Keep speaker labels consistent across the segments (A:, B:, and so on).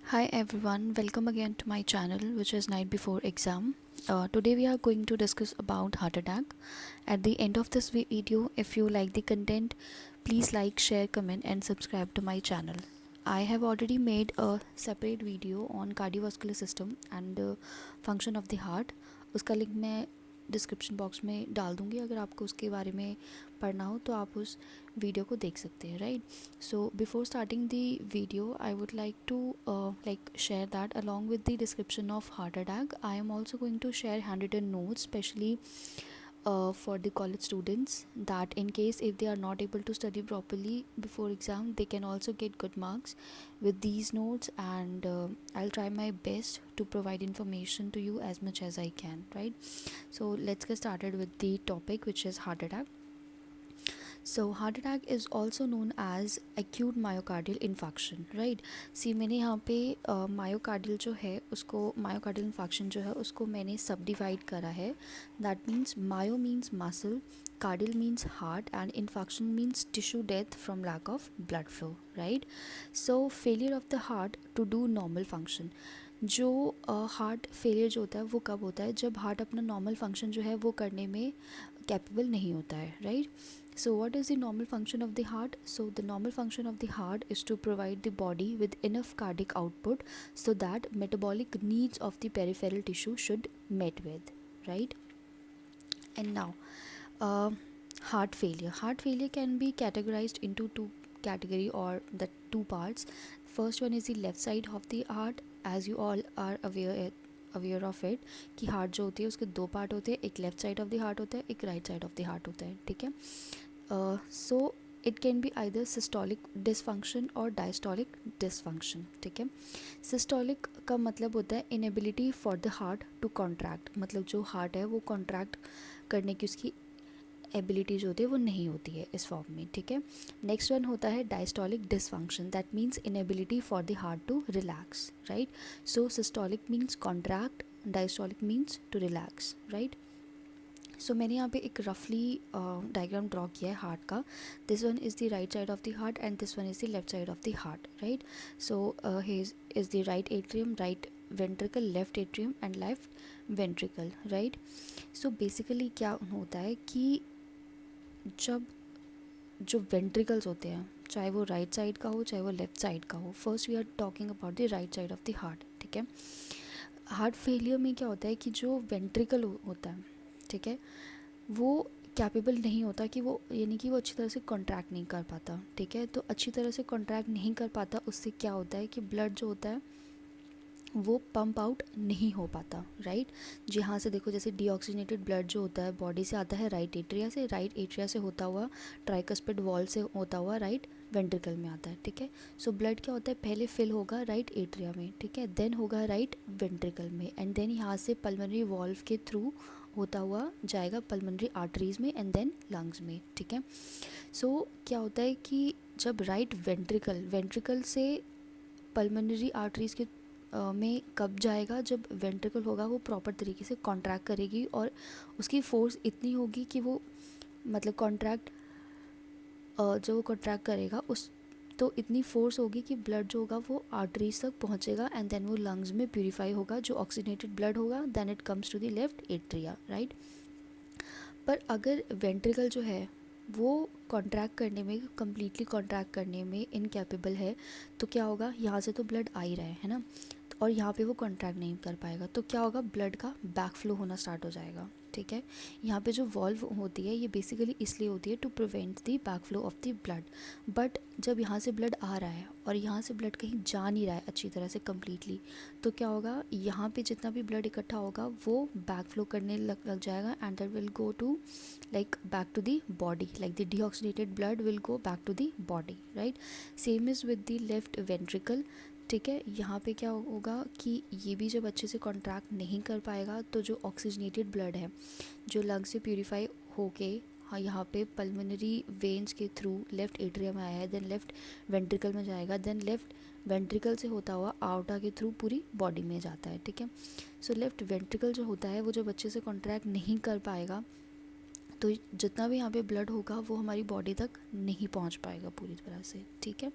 A: Hi everyone, welcome again to my channel, which is Night Before Exam. Today we are going to discuss about heart attack. At the end of this video, if you like the content, please like, share, comment and subscribe to my channel. I have already made a separate video on cardiovascular system and the function of the heart. उसका link मैं description box में डाल दूँगी, अगर आपको उसके बारे में पढ़ना हो तो आप उस वीडियो को देख सकते हैं, right? So before starting the video, I would like to share that along with the description of heart attack, I am also going to share handwritten notes, especially for the college students, that in case if they are not able to study properly before exam, they can also get good marks with these notes. And I'll try my best to provide information to you as much as I can, right? So let's get started with the topic, which is heart attack. So heart attack is also known as acute myocardial infarction, right? सी मैंने यहाँ पे myocardial जो है उसको myocardial infarction जो है उसको मैंने सब डिवाइड करा है. That means myo means muscle, cardial means heart and infarction means tissue death from lack of blood flow, right? So failure of the heart to do normal function. जो heart failure जो होता है वो कब होता है? जब हार्ट अपना नॉर्मल फंक्शन जो है वो करने में कैपेबल नहीं होता है, right? So what is the normal function of the heart? So the normal function of the heart is to provide the body with enough cardiac output so that metabolic needs of the peripheral tissue should met with, right? And now uh, heart failure. Heart failure can be categorized into two category or the two parts. First one is the left side of the heart, as you all are aware of it कि heart जो होती है उसके दो part होते हैं, एक left side of the heart होता है, एक right side of the heart होता है, ठीक है? So it can be either systolic dysfunction और डायस्टोलिक डिसफंक्शन, ठीक है? सिस्टोलिक का मतलब होता है inability for the heart to contract, मतलब जो हार्ट है वो कॉन्ट्रैक्ट करने की उसकी एबिलिटी जो होती है वो नहीं होती है इस फॉर्म में, ठीक है? नेक्स्ट वन होता है diastolic dysfunction, that means inability for the heart to relax, right? So systolic means contract, diastolic means to relax, right? So मैंने यहाँ पे एक रफली डायग्राम ड्रॉ किया है हार्ट का. This one is the right side of the heart and this one is the left side of the heart, right? So his is the right atrium, right ventricle, left atrium and left ventricle, right? So basically क्या होता है कि जब जो ventricles होते हैं, चाहे वो राइट साइड का हो चाहे वो लेफ्ट साइड का हो, first we are talking about the right side of the heart, ठीक है? हार्ट फेलियर में क्या होता है कि जो वेंट्रिकल होता है, ठीक है, वो कैपेबल नहीं होता कि वो, यानी कि वो अच्छी तरह से कॉन्ट्रैक्ट नहीं कर पाता, ठीक है? तो अच्छी तरह से कॉन्ट्रैक्ट नहीं कर पाता, उससे क्या होता है कि ब्लड जो होता है वो पंप आउट नहीं हो पाता, राइट? जहाँ से देखो, जैसे डीऑक्सीजनेटेड ब्लड जो होता है बॉडी से आता है राइट एट्रिया से, राइट एट्रिया से होता हुआ ट्राइकस्पिड वॉल से होता हुआ राइट वेंट्रिकल में आता है, ठीक है? सो ब्लड क्या होता है, पहले फिल होगा राइट एट्रिया में, ठीक है, देन होगा राइट वेंट्रिकल में, एंड देन यहाँ से पल्मोनरी वॉल्व के थ्रू होता हुआ जाएगा पल्मोनरी आर्टरीज में एंड देन लंग्स में, ठीक है? सो क्या होता है कि जब राइट वेंट्रिकल से पल्मोनरी आर्टरीज के में कब जाएगा, जब वेंट्रिकल होगा वो प्रॉपर तरीके से कॉन्ट्रैक्ट करेगी और उसकी फोर्स इतनी होगी कि वो, मतलब कॉन्ट्रैक्ट जो वो कॉन्ट्रैक्ट करेगा उस, तो इतनी फोर्स होगी कि ब्लड जो होगा वो आर्टरीज तक पहुंचेगा एंड देन वो लंग्स में प्यूरिफाई होगा, जो ऑक्सीजनेटेड ब्लड होगा, then it comes to the left atria, right? पर अगर वेंट्रिकल जो है वो कॉन्ट्रैक्ट करने में, कम्प्लीटली कॉन्ट्रैक्ट करने में इनकैपेबल है, तो क्या होगा, यहाँ से तो ब्लड आ ही रहा है ना, और यहाँ पे वो कॉन्ट्रैक्ट नहीं कर पाएगा, तो क्या होगा, ब्लड का बैक फ्लो होना स्टार्ट हो जाएगा, ठीक है? यहाँ पे जो वॉल्व होती है ये बेसिकली इसलिए होती है to prevent the backflow of the blood. But जब यहाँ से ब्लड आ रहा है और यहाँ से ब्लड कहीं जा नहीं रहा है अच्छी तरह से कम्प्लीटली, तो क्या होगा, यहाँ पे जितना भी ब्लड इकट्ठा होगा वो बैक फ्लो करने लग जाएगा and that will go to like back to the body, like the deoxygenated blood will go back to the body, right? Same is with the left ventricle, ठीक है? यहाँ पे क्या होगा कि ये भी जब अच्छे से कॉन्ट्रैक्ट नहीं कर पाएगा, तो जो ऑक्सीजनेटेड ब्लड है जो लंग से प्यूरिफाई होके, हाँ, यहाँ पे पल्मोनरी वेन्स के थ्रू लेफ्ट एट्रिया में आया है, देन लेफ्ट वेंट्रिकल में जाएगा, देन लेफ्ट वेंट्रिकल से होता हुआ आउटा के थ्रू पूरी बॉडी में जाता है, ठीक है? सो लेफ्ट वेंट्रिकल जो होता है वो जब अच्छे से कॉन्ट्रैक्ट नहीं कर पाएगा, तो जितना भी यहाँ पे ब्लड होगा वो हमारी बॉडी तक नहीं पहुँच पाएगा पूरी तरह से, ठीक है?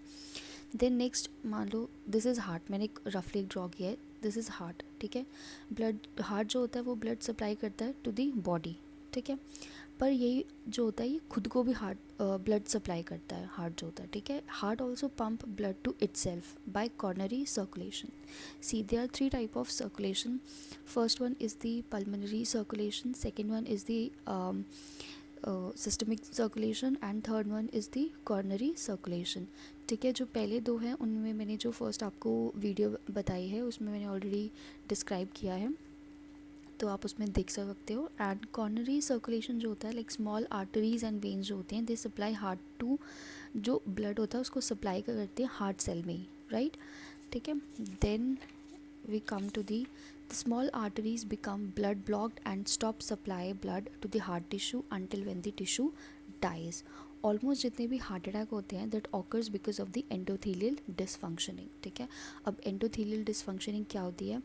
A: देन नेक्स्ट मान लो दिस इज़ हार्ट, मैंने एक रफली ड्रॉ किया है, दिस इज़ हार्ट, ठीक है। ब्लड हार्ट जो होता है वो ब्लड सप्लाई करता है टू दी बॉडी, ठीक है। पर यही जो होता है ये खुद को भी हार्ट ब्लड सप्लाई करता है, हार्ट जो होता है, ठीक है। Heart also pump blood to itself by coronary circulation. See there are three type of circulation, first one is the pulmonary circulation, second one is the systemic circulation and third one is the coronary circulation, ठीक है। जो पहले दो हैं उनमें मैंने जो first आपको वीडियो बताई है उसमें मैंने ऑलरेडी डिस्क्राइब किया है, तो आप उसमें देख सकते हो। एंड कॉर्नरी सर्कुलेशन जो होता है like small arteries and veins जो होते हैं दे सप्लाई हार्ट टू, जो ब्लड होता है उसको सप्लाई करते हैं हार्ट सेल में ही, राइट, ठीक है। Then we come to the small arteries become blood blocked and stop supply blood to the heart tissue until when the tissue dies. Almost जितने भी हार्ट अटैक होते हैं that occurs because of the endothelial dysfunctioning, ठीक है। अब endothelial dysfunctioning क्या होती है?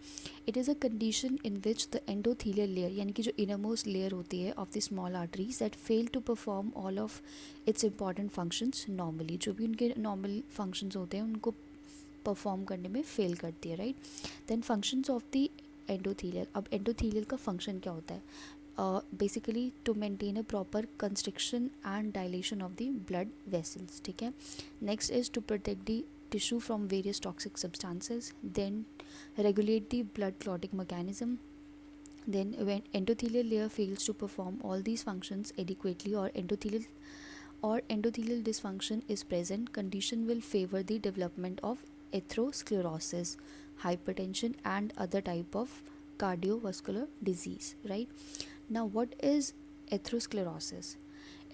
A: It is a condition in which the endothelial layer यानी कि जो इनरमोस्ट लेयर होती है of the small arteries that fail to perform all of its important functions normally, जो भी उनके नॉर्मल फंक्शंस होते हैं उनको परफॉर्म करने में फेल करती है, right. Then functions of the endothelial, अब एंडोथेलियल का फंक्शन क्या होता है? Basically to maintain a proper constriction and dilation of the blood vessels, ठीक है। Next is to protect the tissue from various toxic substances, then regulate the blood clotting mechanism. Then when endothelial layer fails to perform all these functions adequately or endothelial dysfunction is present, condition will favor the development of atherosclerosis, hypertension and other type of cardiovascular disease, right? Now what is atherosclerosis?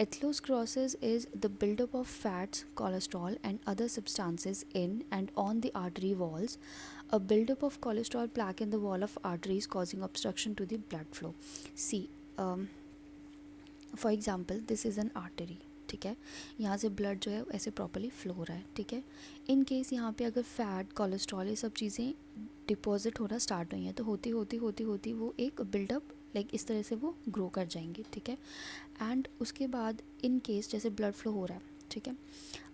A: Atherosclerosis is the buildup of fats, cholesterol, and other substances in and on the artery walls. A buildup of cholesterol plaque in the wall of arteries causing obstruction to the blood flow. See, for example this is an artery, ठीक है। यहाँ से blood जो है ऐसे properly flow हो रहा है, ठीक है। इन केस यहाँ पे अगर फैट, कोलेस्ट्रॉल ये सब चीज़ें डिपॉजिट होना स्टार्ट हुई हैं तो होती होती होती होती वो एक बिल्डअप लाइक इस तरह से वो ग्रो कर जाएंगी, ठीक है। एंड उसके बाद इन केस जैसे ब्लड फ्लो हो रहा है, ठीक है,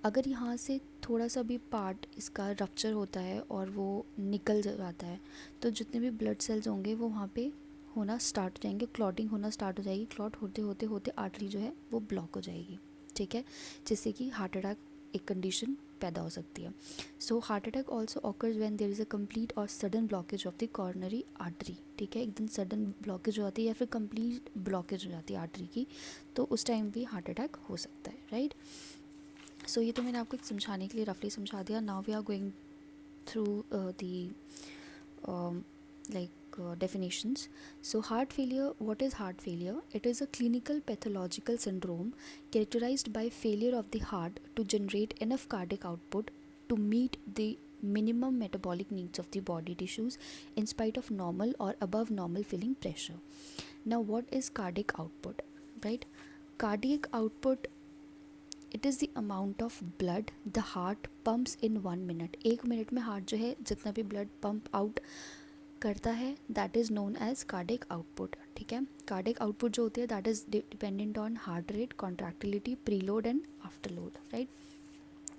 A: अगर यहाँ से थोड़ा सा भी पार्ट इसका रप्चर होता है और वो निकल जाता है तो जितने भी ब्लड सेल्स होंगे वो वहाँ पे होना स्टार्ट हो जाएंगे, क्लॉटिंग होना स्टार्ट हो जाएगी, क्लॉट होते होते होते आर्टरी जो है वो ब्लॉक हो जाएगी, ठीक है, जिससे कि हार्ट अटैक एक कंडीशन पैदा हो सकती है। So heart attack also occurs when there is a complete or sudden blockage of the coronary artery, ठीक है। एकदम सडन ब्लॉकेज हो जाती है या फिर कंप्लीट ब्लॉकेज हो जाती है आर्टरी की, तो उस टाइम भी हार्ट अटैक हो सकता है, राइट। सो ये तो मैंने आपको समझाने के लिए रफली समझा दिया। Now we are going through the definitions. So heart failure, what is heart failure? It is a clinical pathological syndrome characterized by failure of the heart to generate enough cardiac output to meet the minimum metabolic needs of the body tissues in spite of normal or above normal filling pressure. Now what is cardiac output, right? Cardiac output, it is the amount of blood the heart pumps in 1 minute. एक minute में heart जो है जितना भी blood pump out करता है that is known as cardiac output, ठीक है। कार्डिक आउटपुट जो होती है that is dependent on heart rate, contractility, preload and afterload, right.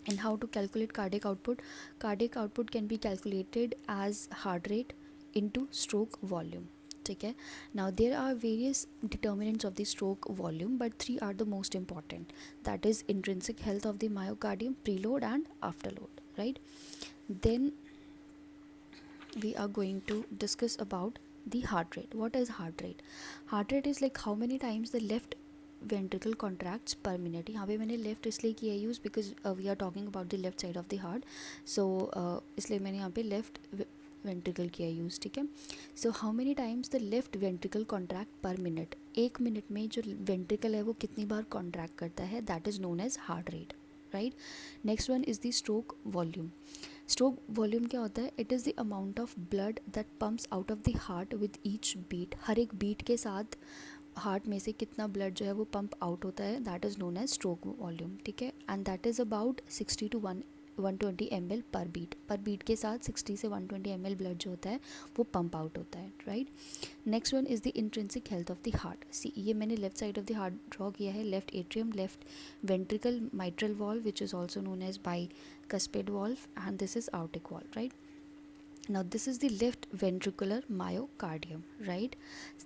A: And how to calculate cardiac output? Cardiac output can be calculated as heart rate into stroke volume, ठीक है। Now there are various determinants of the stroke volume but 3 are the most important, that is intrinsic health of the myocardium, preload and afterload, right. Then we are going to discuss about the heart rate. What is heart rate? Heart rate is like how many times the left ventricle contracts per minute. यहाँ पे मैंने left इसलिए किया use because we are talking about the left side of the heart, so इसलिए मैंने यहाँ पे left ventricle किया use, ठीक है। So how many times the left ventricle contract per minute? एक मिनट में जो ventricle है वो कितनी बार contract करता है, that is known as heart rate, right? Next one is the stroke volume. Stroke volume क्या होता है? It is the amount of blood that pumps out of the heart with each beat. हर एक beat के साथ heart में से कितना ब्लड जो है वो पंप आउट होता है, that is known as stroke volume, ठीक है। And that is about 60 to 120 ml per beat के साथ 60 से 120 ml ब्लड जो होता है वो पंप आउट होता है, right. Next one is the intrinsic health of the heart. See ये मैंने left side of the heart draw किया है, left atrium, left ventricle, mitral valve which is also known as bicuspid valve, and this is aortic valve, right? Now this is the left ventricular myocardium, right?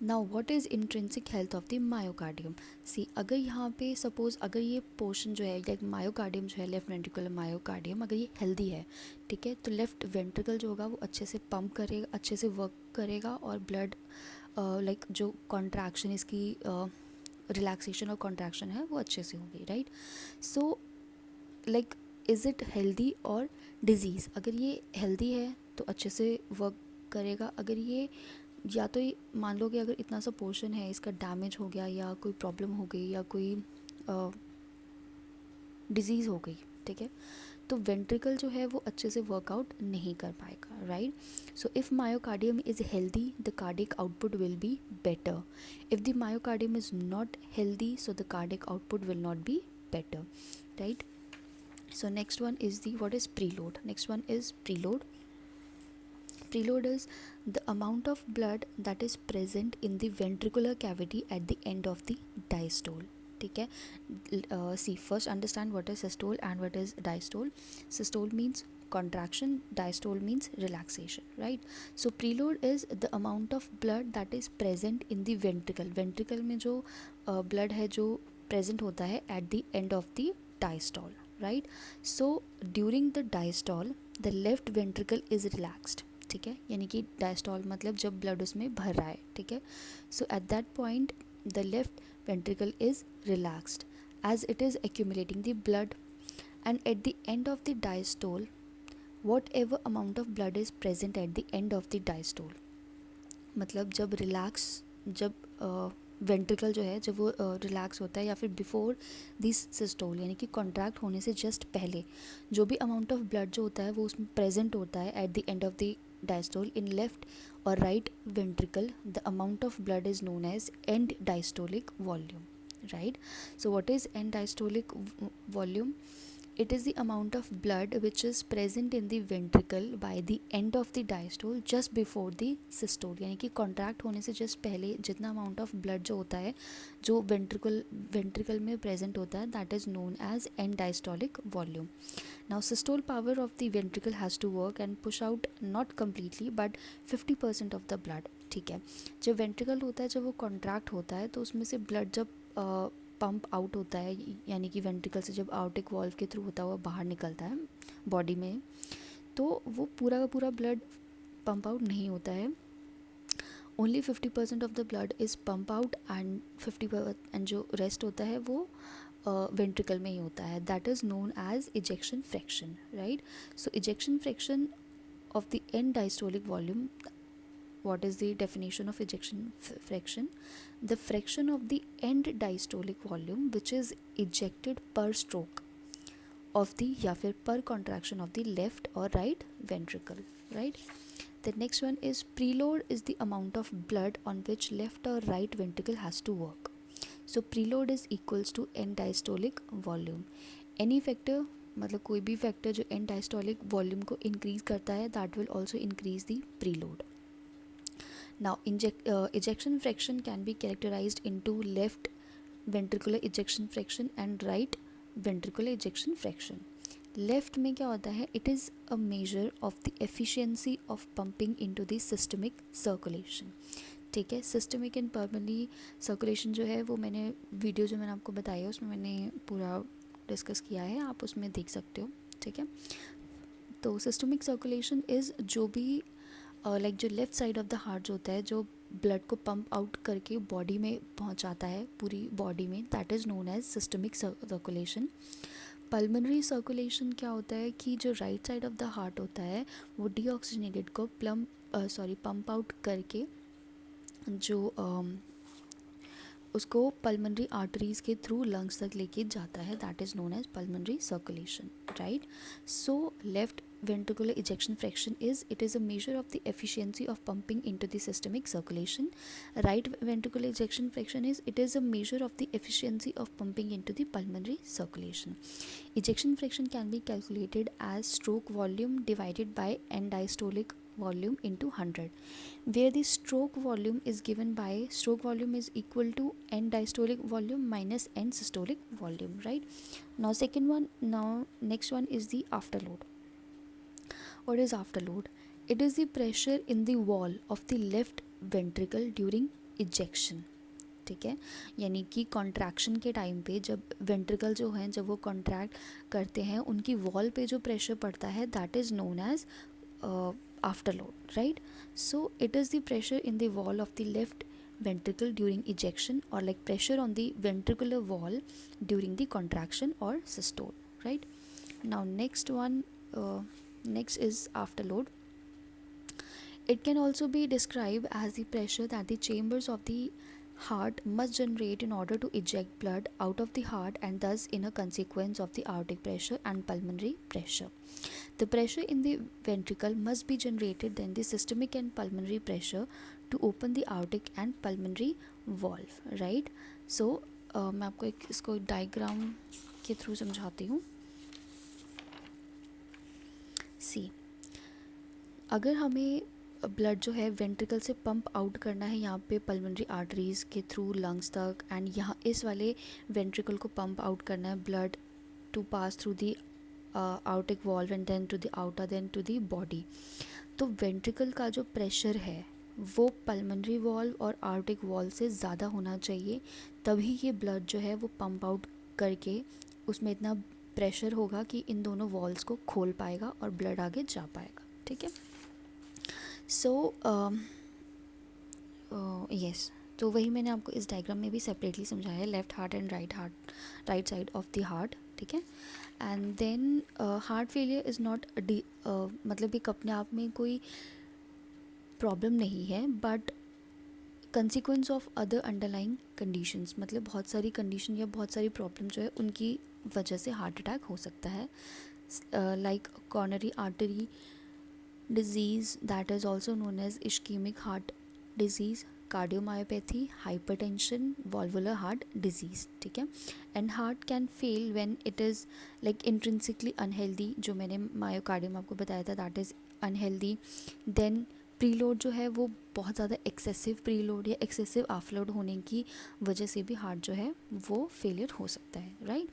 A: Now what is intrinsic health of the myocardium? See अगर यहाँ पे suppose अगर ये portion जो है like myocardium जो है left ventricular myocardium अगर ये हेल्दी है, ठीक है, तो लेफ्ट वेंट्रिकल जो होगा वो अच्छे से पंप करेगा, अच्छे से वर्क करेगा और ब्लड लाइक जो कॉन्ट्रैक्शन इसकी रिलैक्सेशन और कॉन्ट्रैक्शन है वो अच्छे से होगी, right. So like is it healthy और डिजीज़? अगर ये हेल्दी है तो अच्छे से वर्क करेगा, अगर ये या तो ये मान लो कि अगर इतना सा पोर्शन है इसका डैमेज हो गया या कोई प्रॉब्लम हो गई या कोई डिजीज़ हो गई, ठीक है, तो वेंट्रिकल जो है वो अच्छे से वर्कआउट नहीं कर पाएगा, right. So if myocardium is healthy the cardiac output will be better, if the myocardium is not healthy so the cardiac output will not be better, right? So next one is the what is preload. Next one is preload. Preload is the amount of blood that is present in the ventricular cavity at the end of the diastole. ठीक है, see first understand what is systole and what is diastole. Systole means contraction, diastole means relaxation, right? So preload is the amount of blood that is present in the ventricle. Ventricle में जो blood है जो present होता है at the end of the diastole, right? So during the diastole the left ventricle is relaxed, ठीक है, यानी कि डायस्टॉल मतलब जब ब्लड उसमें भर रहा है, ठीक है। So at that point the left ventricle is relaxed as it is accumulating the blood, and at the end of the diastole whatever amount of blood is present at the end of the diastole, मतलब जब relax जब ventricle जो है जब वो relax होता है या फिर बिफोर दिस सिस्टोल यानी कि कॉन्ट्रैक्ट होने से जस्ट पहले जो भी अमाउंट ऑफ ब्लड जो होता है वो उसमें प्रेजेंट होता है at the end of the diastole in left or right ventricle, the amount of blood is known as end diastolic volume, right? So what is end diastolic volume? It is the amount of blood which is present in the ventricle by the end of the diastole just before the systole, यानी कि contract होने से just पहले जितना amount of blood जो होता है जो वेंट्रिकल में प्रेजेंट होता है that is known as end diastolic volume. Now systole power of the ventricle has to work and push out not completely but 50% of the blood, ठीक है. जब वेंट्रिकल होता है जब वो कॉन्ट्रैक्ट होता है तो उसमें से ब्लड जब पंप आउट होता है यानी कि वेंट्रिकल से जब आउटिक वॉल्व के थ्रू होता हुआ बाहर निकलता है बॉडी में तो वो पूरा का पूरा ब्लड पंप आउट नहीं होता है. Only 50% of the blood is pump out and 50% and जो रेस्ट होता है वो वेंट्रिकल में ही होता है. That is known as ejection fraction, right. So ejection fraction of the end diastolic volume. What is the definition of ejection fraction? The fraction of the end diastolic volume which is ejected per stroke of the या फिर per contraction of the left or right ventricle, right? The next one is preload is the amount of blood on which left or right ventricle has to work. So preload is equals to end diastolic volume. Any factor मतलब कोई भी factor जो end diastolic volume को increase करता है that will also increase the preload. Now ejection fraction can be characterized into left ventricular ejection fraction and right ventricular ejection fraction. Left में क्या होता है? It is a measure of the efficiency of pumping into the systemic circulation. ठीक है, systemic and pulmonary circulation जो है वो मैंने वीडियो जो मैंने आपको बताया उसमें मैंने पूरा डिस्कस किया है, आप उसमें देख सकते हो, ठीक है. तो सिस्टमिक सर्कुलेशन इज़ जो भी लाइक जो left side of the heart जो होता है जो ब्लड को पंप आउट करके बॉडी में पहुंचाता है पूरी बॉडी में that is known as systemic circulation. Pulmonary circulation क्या होता है कि जो right side of the heart होता है वो डीऑक्सीजनेटेड को पंप आउट करके जो उसको पल्मोनरी आर्टरीज़ के थ्रू लंग्स तक लेके जाता है that is known as pulmonary circulation, right. So left ventricular ejection fraction is, it is a measure of the efficiency of pumping into the systemic circulation. Right ventricular ejection fraction is, it is a measure of the efficiency of pumping into the pulmonary circulation. Ejection fraction can be calculated as stroke volume divided by end diastolic volume into 100, where the stroke volume is given by, stroke volume is equal to end diastolic volume minus end systolic volume, right? Now next one is the afterload. What is afterload? It is the pressure in the wall of the left ventricle during ejection. ठीक है, यानी कि contraction के time पे जब ventricle जो हैं जब वो कॉन्ट्रैक्ट करते हैं उनकी वॉल पे जो प्रेशर पड़ता है that is known as afterload, right? So it is the pressure in the wall of the left ventricle during ejection, or like pressure on the ventricular wall during the contraction or systole, right? Now next is afterload. It can also be described as the pressure that the chambers of the heart must generate in order to eject blood out of the heart, and thus in a consequence of the aortic pressure and pulmonary pressure. The pressure in the ventricle must be generated than the systemic and pulmonary pressure to open the aortic and pulmonary valve, right? So मैं आपको इसको diagram के through समझाती हूँ. सी, अगर हमें blood जो है वेंट्रिकल से पंप आउट करना है यहाँ पे पल्मोनरी आर्टरीज़ के थ्रू लंग्स तक, एंड यहाँ इस वाले वेंट्रिकल को पंप आउट करना है blood to pass through the aortic valve and then to the aorta then to the body. तो वेंट्रिकल का जो प्रेशर है वो पल्मोनरी वॉल्व और aortic वॉल्व से ज़्यादा होना चाहिए, तभी ये ब्लड जो है वो पंप आउट करके उसमें इतना प्रेशर होगा कि इन दोनों वॉल्व्स को खोल पाएगा और ब्लड आगे जा पाएगा. ठीक है. सो यस, तो वही मैंने आपको इस डायग्राम में भी सेपरेटली समझाया है, left heart and right side of the heart. ठीक है. And then heart failure is not मतलब एक अपने आप में कोई प्रॉब्लम नहीं है, but consequence of other underlying conditions, मतलब बहुत सारी कंडीशन या बहुत सारी प्रॉब्लम जो है उनकी वजह से हार्ट अटैक हो सकता है. Like coronary artery disease that is also known as ischemic heart disease, cardiomyopathy, hypertension, valvular heart disease. ठीक है. And heart can fail when it is like intrinsically unhealthy, जो मैंने मायोकार्डियम आपको बताया था that is unhealthy. Then preload जो है वो बहुत ज़्यादा एक्सेसिव प्रीलोड या एक्सेसिव ऑफलोड होने की वजह से भी हार्ट जो है वो फेलियर हो सकता है, right?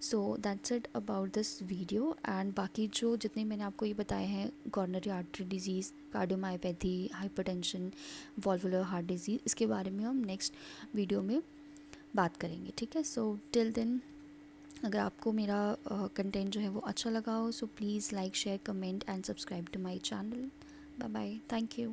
A: So that's it about this video. And बाकी जो जितने मैंने आपको ये बताए हैं, coronary artery disease, cardiomyopathy, hypertension, valvular heart disease, इसके बारे में हम नेक्स्ट वीडियो में बात करेंगे. ठीक है. सो टिल देन, अगर आपको मेरा कंटेंट जो है वो अच्छा लगा हो, so please like, share, comment and subscribe to my channel. Bye bye. Thank you.